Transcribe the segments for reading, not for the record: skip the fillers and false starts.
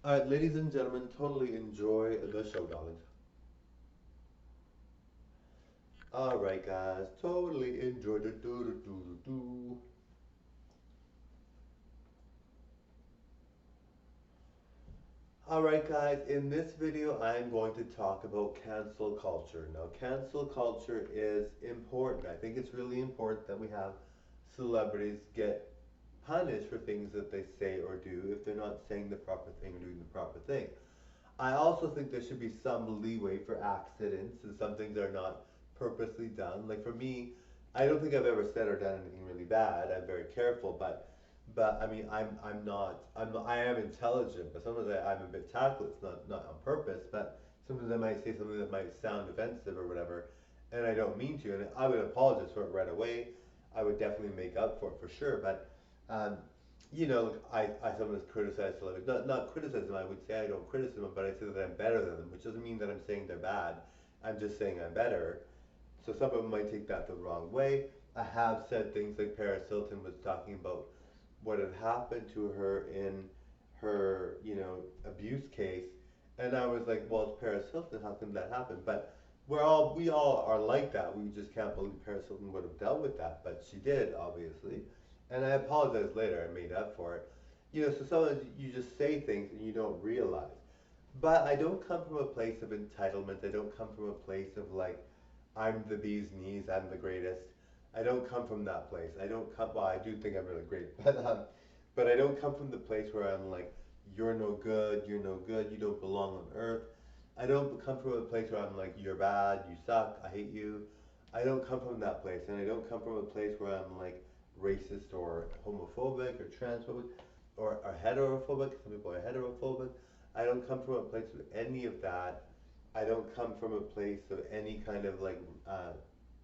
All right, ladies and gentlemen, totally enjoy the show, darlings. All right, guys, totally enjoy the do. All right, guys, in this video, I'm going to talk about cancel culture. Now, cancel culture is important. I think it's really important that we have celebrities get punished for things that they say or do if they're not saying the proper thing or doing the proper thing. I also think there should be some leeway for accidents and some things are not purposely done. Like for me, I don't think I've ever said or done anything really bad. I'm very careful, but I mean, I am intelligent, but sometimes I'm a bit tactless, not on purpose, but sometimes I might say something that might sound offensive or whatever, and I don't mean to, and I would apologize for it right away. I would definitely make up for it for sure, but um, I sometimes criticize celebrities. Not criticism, I would say I don't criticize them, but I say that I'm better than them, which doesn't mean that I'm saying they're bad. I'm just saying I'm better. So some of them might take that the wrong way. I have said things like Paris Hilton was talking about what had happened to her in her, abuse case. And I was like, well, it's Paris Hilton, how can that happen? But we all are like that. We just can't believe Paris Hilton would have dealt with that, but she did, obviously. And I apologized later. I made up for it. So sometimes you just say things and you don't realize. But I don't come from a place of entitlement. I don't come from a place of like, I'm the bee's knees, I'm the greatest. I don't come from that place. I don't come, well, I do think I'm really great, but I don't come from the place where I'm like, you're no good, you don't belong on earth. I don't come from a place where I'm like, you're bad, you suck, I hate you. I don't come from that place, and I don't come from a place where I'm like racist or homophobic or transphobic or heterophobic. Some people are heterophobic. I don't come from a place of any of that. I don't come from a place of any kind of like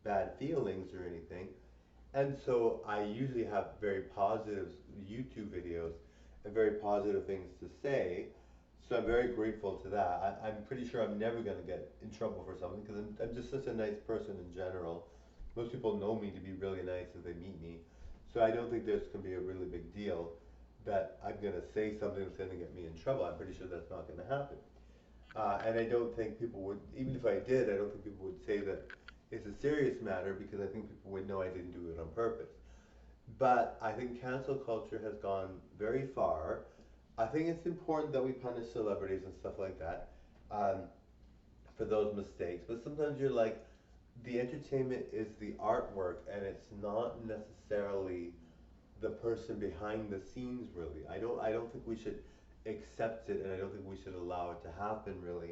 bad feelings or anything. And so I usually have very positive YouTube videos and very positive things to say. So I'm very grateful to that. I'm pretty sure I'm never going to get in trouble for something because I'm just such a nice person in general. Most people know me to be really nice if they meet me. So I don't think there's going to be a really big deal that I'm going to say something that's going to get me in trouble. I'm pretty sure that's not going to happen. And I don't think people would, even if I did, I don't think people would say that it's a serious matter because I think people would know I didn't do it on purpose. But I think cancel culture has gone very far. I think it's important that we punish celebrities and stuff like that um, for those mistakes. But sometimes you're like, the entertainment is the artwork, and it's not necessarily the person behind the scenes. Really, I don't think we should accept it, and I don't think we should allow it to happen. Really,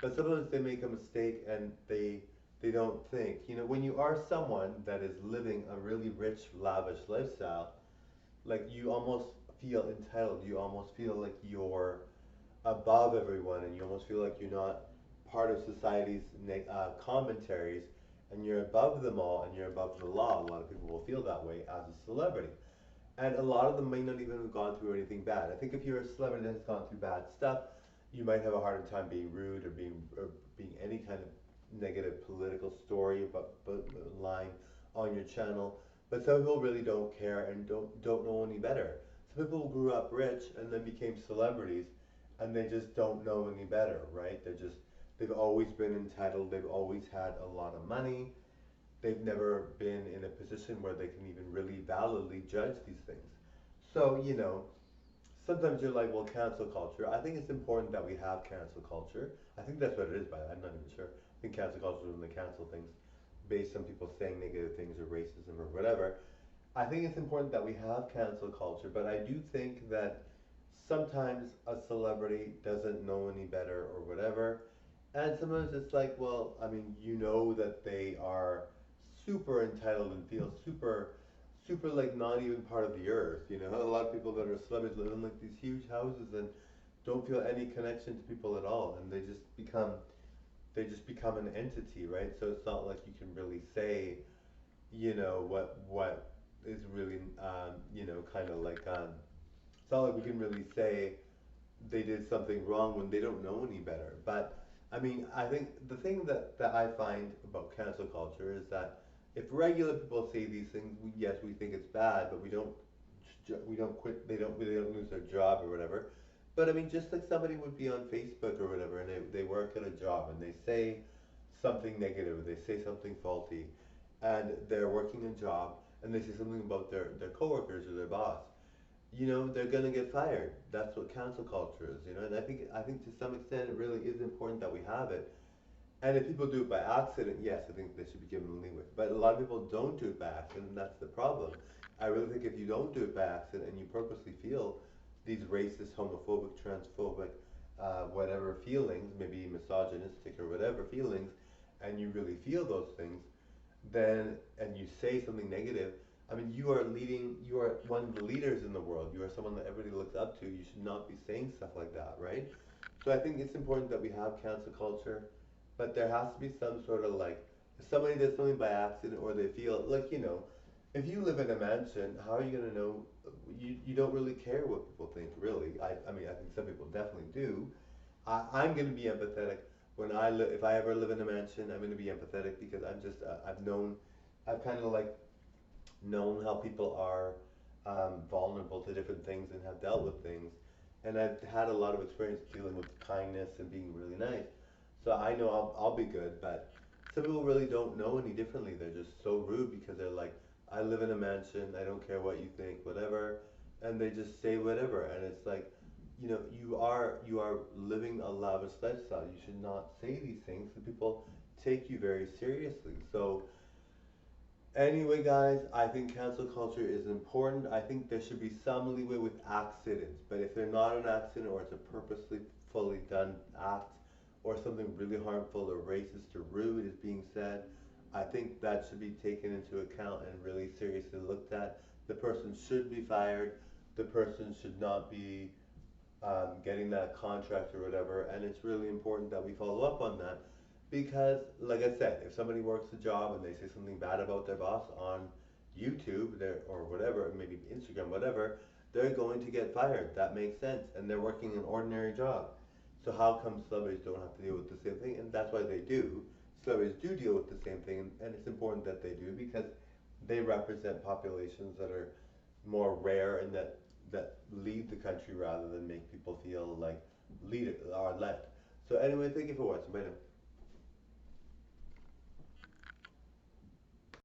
but sometimes they make a mistake and they don't think. When you are someone that is living a really rich, lavish lifestyle, like you almost feel entitled. You almost feel like you're above everyone, and you almost feel like you're not part of society's commentaries, and you're above them all, and you're above the law. A lot of people will feel that way as a celebrity. And a lot of them may not even have gone through anything bad. I think if you're a celebrity that has gone through bad stuff, you might have a harder time being rude or being any kind of negative political story but line on your channel. But some people really don't care and don't know any better. Some people grew up rich and then became celebrities and they just don't know any better, right? They've always been entitled, they've always had a lot of money, they've never been in a position where they can even really validly judge these things. So, sometimes you're like, well, cancel culture. I think it's important that we have cancel culture. I think that's what it is, but I'm not even sure. I think cancel culture is when they cancel things based on people saying negative things or racism or whatever. I think it's important that we have cancel culture, but I do think that sometimes a celebrity doesn't know any better or whatever. And sometimes it's like, well, I mean, that they are super entitled and feel super like not even part of the earth. A lot of people that are celebrities live in like these huge houses and don't feel any connection to people at all, and they just become an entity, right? So it's not like you can really say, what is really, kind of like, it's not like we can really say they did something wrong when they don't know any better. But I mean, I think the thing that I find about cancel culture is that if regular people say these things, yes, we think it's bad, but we don't quit. They don't lose their job or whatever. But I mean, just like somebody would be on Facebook or whatever, and they work at a job and they say something negative, they say something faulty, and they're working a job and they say something about their coworkers or their boss, you know, they're gonna get fired. That's what cancel culture is, you know. And I think to some extent it really is important that we have it. And if people do it by accident, yes, I think they should be given leeway. But a lot of people don't do it by accident, and that's the problem. I really think if you don't do it by accident and you purposely feel these racist, homophobic, transphobic, whatever feelings, maybe misogynistic or whatever feelings, and you really feel those things, then and you say something negative, I mean, you are leading, you are one of the leaders in the world. You are someone that everybody looks up to. You should not be saying stuff like that, right? So I think it's important that we have cancel culture, but there has to be some sort of like, if somebody does something by accident or they feel like, you know, if you live in a mansion, how are you going to know? You don't really care what people think, really. I mean, I think some people definitely do. I'm going to be empathetic when if I ever live in a mansion, I'm going to be empathetic because I've kind of like known how people are vulnerable to different things and have dealt with things. And I've had a lot of experience dealing with kindness and being really nice. So I know I'll be good, but some people really don't know any differently. They're just so rude because they're like, I live in a mansion, I don't care what you think, whatever. And they just say whatever. And it's like, you know, you are living a lavish lifestyle. You should not say these things, and people take you very seriously. So anyway, guys, I think cancel culture is important. I think there should be some leeway with accidents, but if they're not an accident or it's a purposely fully done act or something really harmful or racist or rude is being said, I think that should be taken into account and really seriously looked at. The person should be fired. The person should not be getting that contract or whatever. And it's really important that we follow up on that because, like I said, if somebody works a job and they say something bad about their boss on YouTube or whatever, maybe Instagram, whatever, they're going to get fired. That makes sense. And they're working an ordinary job. So how come celebrities don't have to deal with the same thing? And that's why they do. Celebrities do deal with the same thing, and it's important that they do because they represent populations that are more rare and that lead the country rather than make people feel like lead are led. So anyway, thank you for watching. Bye now.